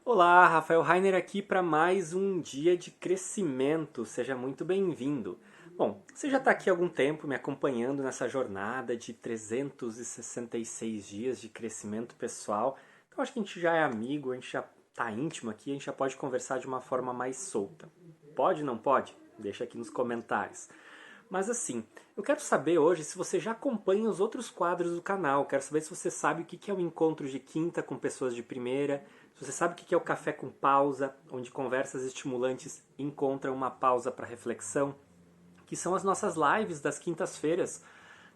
Olá, Rafael Rainer aqui para mais um dia de crescimento. Seja muito bem-vindo. Bom, você já está aqui há algum tempo me acompanhando nessa jornada de 366 dias de crescimento pessoal. Então acho que a gente já é amigo, a gente já está íntimo aqui, a gente já pode conversar de uma forma mais solta. Pode, não pode? Deixa aqui nos comentários. Mas assim, eu quero saber hoje se você já acompanha os outros quadros do canal. Quero saber se você sabe o que é o encontro de quinta com pessoas de primeira, se você sabe o que é o café com pausa, onde conversas estimulantes encontram uma pausa para reflexão, que são as nossas lives das quintas-feiras.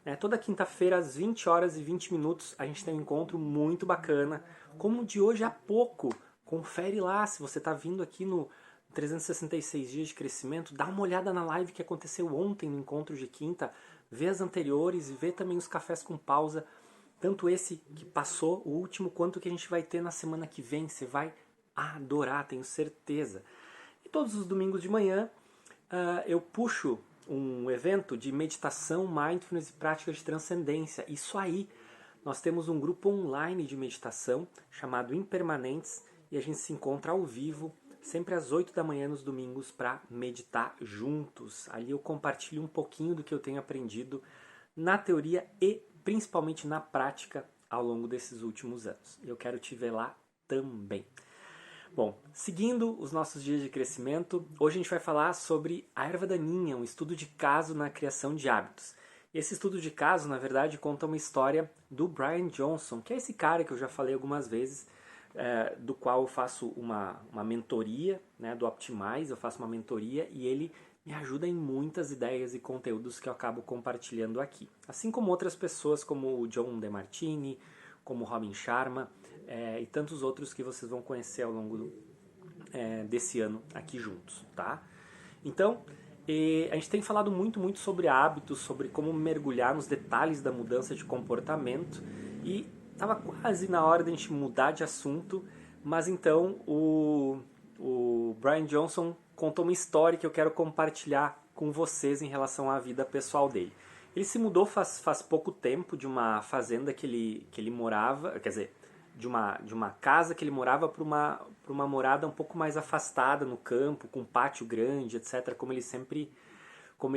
Né? Toda quinta-feira, às 20 horas e 20 minutos, a gente tem um encontro muito bacana, como o de hoje há pouco. Confere lá, se você está vindo aqui no 366 dias de crescimento, dá uma olhada na live que aconteceu ontem no encontro de quinta, vê as anteriores e vê também os cafés com pausa, tanto esse que passou, o último, quanto o que a gente vai ter na semana que vem. Você vai adorar, tenho certeza. E todos os domingos de manhã eu puxo um evento de meditação, mindfulness e práticas de transcendência. Isso aí, nós temos um grupo online de meditação chamado Impermanentes e a gente se encontra ao vivo sempre às 8 da manhã nos domingos para meditar juntos. Ali eu compartilho um pouquinho do que eu tenho aprendido na teoria e principalmente na prática ao longo desses últimos anos. Eu quero te ver lá também. Bom, seguindo os nossos dias de crescimento, hoje a gente vai falar sobre a erva daninha, um estudo de caso na criação de hábitos. Esse estudo de caso, na verdade, conta uma história do Brian Johnson, que é esse cara que eu já falei algumas vezes, do qual eu faço uma mentoria, né, do Optimize, eu faço uma mentoria e ele me ajuda em muitas ideias e conteúdos que eu acabo compartilhando aqui. Assim como outras pessoas como o John DeMartini, como o Robin Sharma, e tantos outros que vocês vão conhecer ao longo desse ano aqui juntos, tá? Então, a gente tem falado muito sobre hábitos, sobre como mergulhar nos detalhes da mudança de comportamento e estava quase na hora de a gente mudar de assunto, mas então o Brian Johnson contou uma história que eu quero compartilhar com vocês em relação à vida pessoal dele. Ele se mudou faz pouco tempo de uma fazenda que ele morava, quer dizer, de uma casa que ele morava para uma morada um pouco mais afastada no campo, com um pátio grande, etc., como ele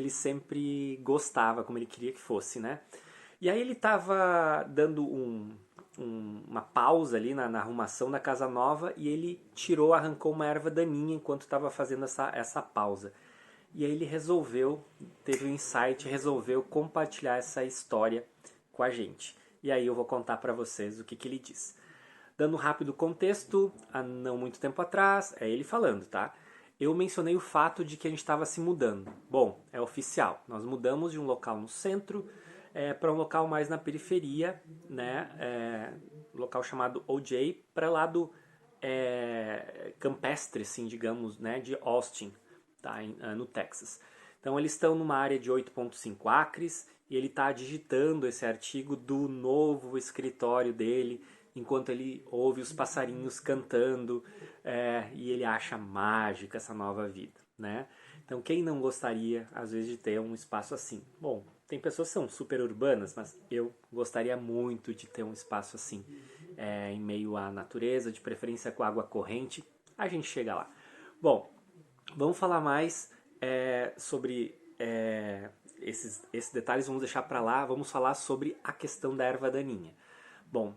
sempre gostava, como ele queria que fosse, né? E aí ele estava dando uma pausa ali na arrumação da casa nova e ele arrancou uma erva daninha enquanto estava fazendo essa pausa. E aí ele teve um insight, resolveu compartilhar essa história com a gente. E aí eu vou contar para vocês o que ele diz. Dando um rápido contexto, há não muito tempo atrás, é ele falando, tá? Eu mencionei o fato de que a gente estava se mudando. Bom, é oficial. Nós mudamos de um local no centro para um local mais na periferia, né? Local chamado OJ, para lá do campestre, assim, digamos, né? De Austin, tá? No Texas. Então eles estão numa área de 8,5 acres e ele está digitando esse artigo do novo escritório dele enquanto ele ouve os passarinhos cantando e ele acha mágica essa nova vida, né? Então quem não gostaria às vezes de ter um espaço assim? Bom, tem pessoas que são super urbanas, mas eu gostaria muito de ter um espaço assim, em meio à natureza, de preferência com água corrente. A gente chega lá. Bom, vamos falar mais sobre esses detalhes, vamos deixar para lá. Vamos falar sobre a questão da erva daninha. Bom,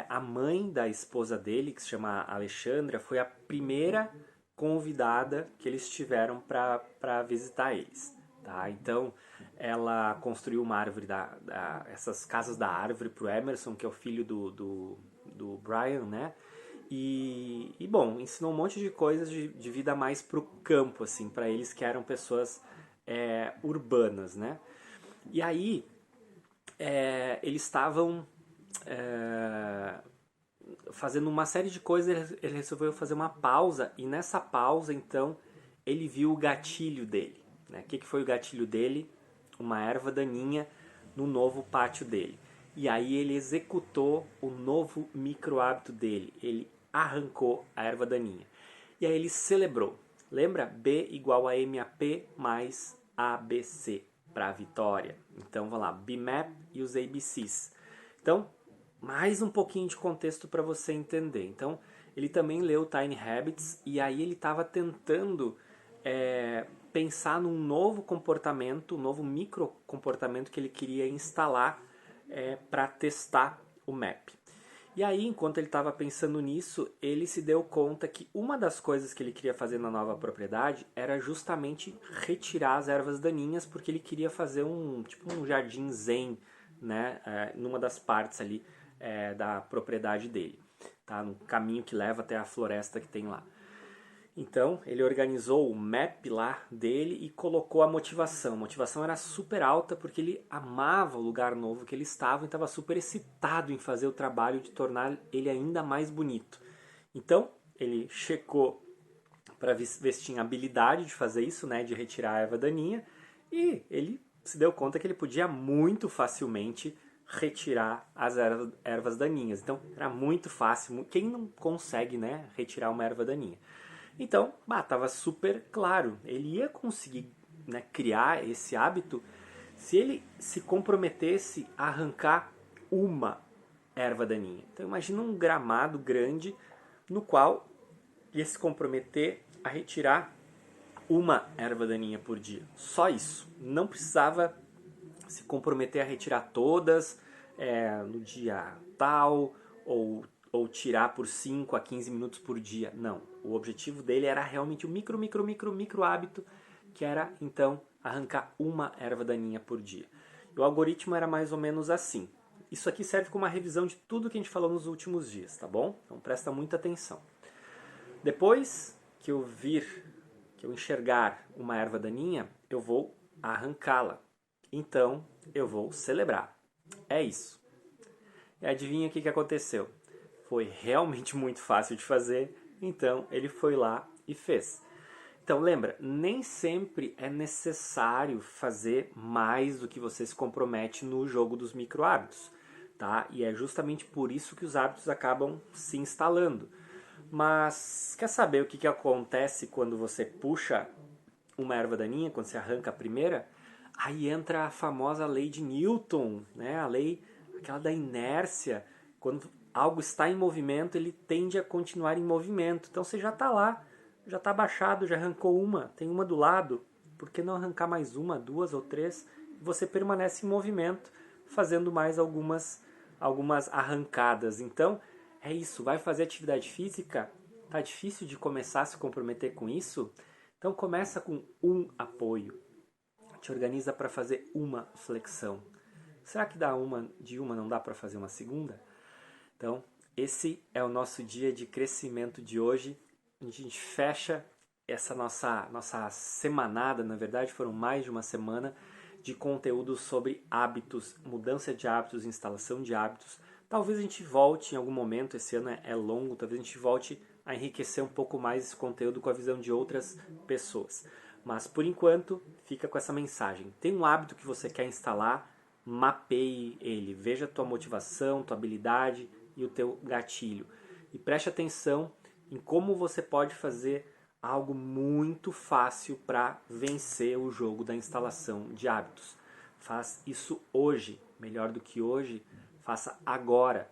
a mãe da esposa dele, que se chama Alexandra, foi a primeira convidada que eles tiveram para visitar eles. Tá? Então, ela construiu uma árvore, essas casas da árvore para o Emerson, que é o filho do Brian, né? Bom, ensinou um monte de coisas de vida mais pro campo, assim, para eles que eram pessoas urbanas, né? E aí, eles estavam fazendo uma série de coisas, ele resolveu fazer uma pausa, e nessa pausa, então, ele viu o gatilho dele. Né? O que foi o gatilho dele? Uma erva daninha no novo pátio dele. E aí ele executou o novo micro hábito dele. Ele arrancou a erva daninha. E aí ele celebrou. Lembra? B igual a MAP mais ABC para a vitória. Então vamos lá, BMAP e os ABCs. Então, mais um pouquinho de contexto para você entender. Então, ele também leu Tiny Habits e aí ele estava tentando pensar num novo comportamento, um novo microcomportamento que ele queria instalar para testar o MAP. E aí, enquanto ele estava pensando nisso, ele se deu conta que uma das coisas que ele queria fazer na nova propriedade era justamente retirar as ervas daninhas, porque ele queria fazer um jardim zen, né, numa das partes ali da propriedade dele, tá, no caminho que leva até a floresta que tem lá. Então, ele organizou o map lá dele e colocou a motivação. A motivação era super alta porque ele amava o lugar novo que ele estava e estava super excitado em fazer o trabalho de tornar ele ainda mais bonito. Então, ele checou para ver se tinha habilidade de fazer isso, né, de retirar a erva daninha, e ele se deu conta que ele podia muito facilmente retirar as ervas daninhas. Então, era muito fácil. Quem não consegue, né, retirar uma erva daninha? Então, estava super claro, ele ia conseguir, né, criar esse hábito se ele se comprometesse a arrancar uma erva daninha. Então imagina um gramado grande no qual ia se comprometer a retirar uma erva daninha por dia. Só isso. Não precisava se comprometer a retirar todas no dia tal ou tirar por 5 a 15 minutos por dia. Não. O objetivo dele era realmente o micro hábito, que era, então, arrancar uma erva daninha por dia. E o algoritmo era mais ou menos assim. Isso aqui serve como uma revisão de tudo que a gente falou nos últimos dias, tá bom? Então presta muita atenção. Depois que eu enxergar uma erva daninha, eu vou arrancá-la. Então, eu vou celebrar. É isso. E adivinha o que aconteceu? Foi realmente muito fácil de fazer, então ele foi lá e fez. Então lembra, nem sempre é necessário fazer mais do que você se compromete no jogo dos micro hábitos, tá? E é justamente por isso que os hábitos acabam se instalando. Mas quer saber o que acontece quando você puxa uma erva daninha, quando você arranca a primeira? Aí entra a famosa lei de Newton, né? A lei aquela da inércia. Quando algo está em movimento, ele tende a continuar em movimento. Então você já está lá, já está abaixado, já arrancou uma, tem uma do lado. Por que não arrancar mais uma, duas ou três? Você permanece em movimento, fazendo mais algumas arrancadas. Então, é isso. Vai fazer atividade física? Tá difícil de começar a se comprometer com isso? Então começa com um apoio. Te organiza para fazer uma flexão. Será que de uma não dá para fazer uma segunda? Então, esse é o nosso dia de crescimento de hoje. A gente fecha essa nossa semanada, na verdade foram mais de uma semana, de conteúdo sobre hábitos, mudança de hábitos, instalação de hábitos. Talvez a gente volte em algum momento, esse ano é longo, talvez a gente volte a enriquecer um pouco mais esse conteúdo com a visão de outras pessoas. Mas, por enquanto, fica com essa mensagem. Tem um hábito que você quer instalar, mapeie ele. Veja a tua motivação, tua habilidade e o teu gatilho. E preste atenção em como você pode fazer algo muito fácil para vencer o jogo da instalação de hábitos. Faz isso hoje, melhor do que hoje, faça agora.